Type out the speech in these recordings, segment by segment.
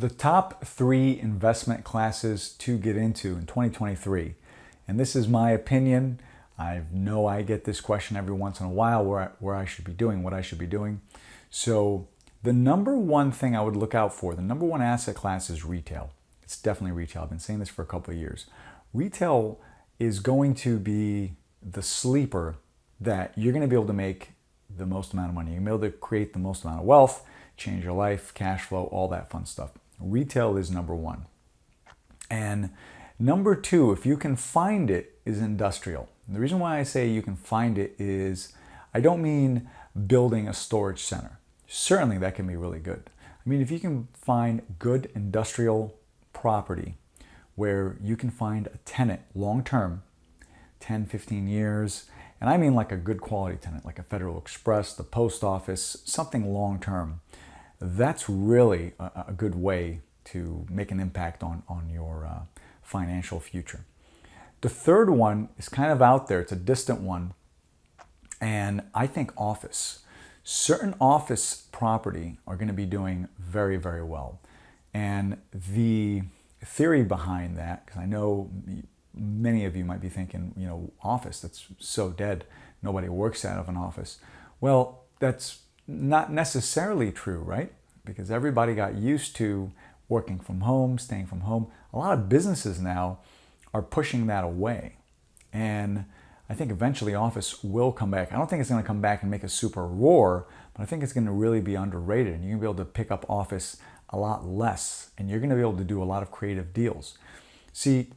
The top 3 investment classes to get into in 2023. And this is my opinion. I know I get this question every once in a while where I should be doing, what I should be doing. So the number one thing I would look out for, the number one asset class is retail. It's definitely retail. I've been saying this for a couple of years. Retail is going to be the sleeper that you're going to be able to make the most amount of money. You're going to be able to create the most amount of wealth, change your life, cash flow, all that fun stuff. Retail is number one. And number two, if you can find it, is industrial. And the reason why I say you can find it is I don't mean building a storage center. Certainly that can be really good. I mean, if you can find good industrial property where you can find a tenant long-term, 10, 15 years, and I mean like a good quality tenant, like a Federal Express, the post office, something long-term, that's really a good way to make an impact on your financial future. The third one is kind of out there. It's a distant one. And I think office. Certain office property are going to be doing very, very well. And the theory behind that, because I know many of you might be thinking, office, that's so dead. Nobody works out of an office. Well, that's not necessarily true, right? Because everybody got used to working from home, staying from home. A lot of businesses now are pushing that away. And I think eventually office will come back. I don't think it's going to come back and make a super roar, but I think it's going to really be underrated. And you're going to be able to pick up office a lot less, and you're going to be able to do a lot of creative deals. See,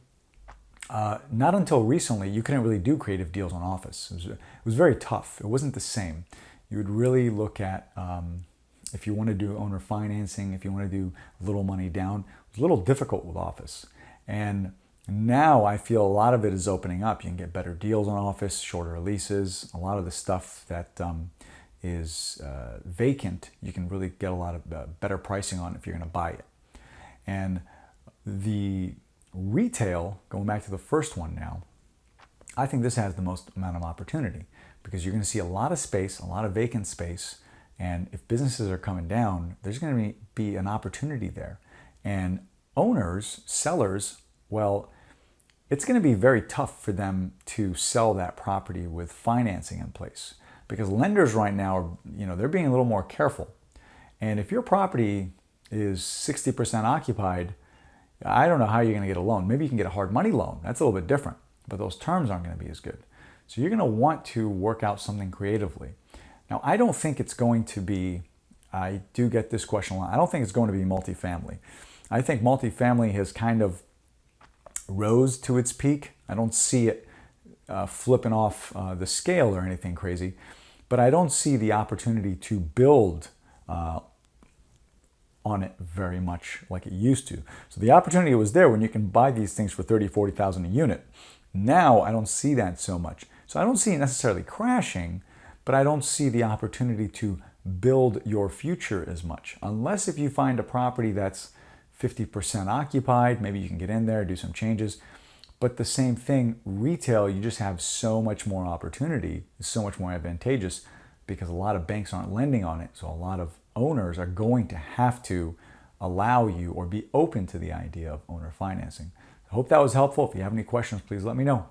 not until recently, you couldn't really do creative deals on office. It was very tough. It wasn't the same. You would really look at, if you want to do owner financing, if you want to do little money down, it was a little difficult with office. And now I feel a lot of it is opening up. You can get better deals on office, shorter leases. A lot of the stuff that is vacant, you can really get a lot of better pricing on if you're going to buy it. And the retail, going back to the first one now, I think this has the most amount of opportunity because you're going to see a lot of space, a lot of vacant space. And if businesses are coming down, there's going to be an opportunity there. And owners, sellers, well, it's going to be very tough for them to sell that property with financing in place because lenders right now are, they're being a little more careful. And if your property is 60% occupied, I don't know how you're going to get a loan. Maybe you can get a hard money loan. That's a little bit different, but those terms aren't going to be as good. So you're going to want to work out something creatively. Now, I don't think it's going to be, I do get this question a lot, I don't think it's going to be multifamily. I think multifamily has kind of rose to its peak. I don't see it flipping off the scale or anything crazy, but I don't see the opportunity to build on it very much like it used to. So the opportunity was there when you can buy these things for $30,000, $40,000 a unit. Now I don't see that so much. So I don't see it necessarily crashing, but I don't see the opportunity to build your future as much. Unless if you find a property that's 50% occupied, maybe you can get in there, do some changes. But the same thing, retail, you just have so much more opportunity, it's so much more advantageous because a lot of banks aren't lending on it. So a lot of owners are going to have to allow you or be open to the idea of owner financing. I hope that was helpful. If you have any questions, please let me know.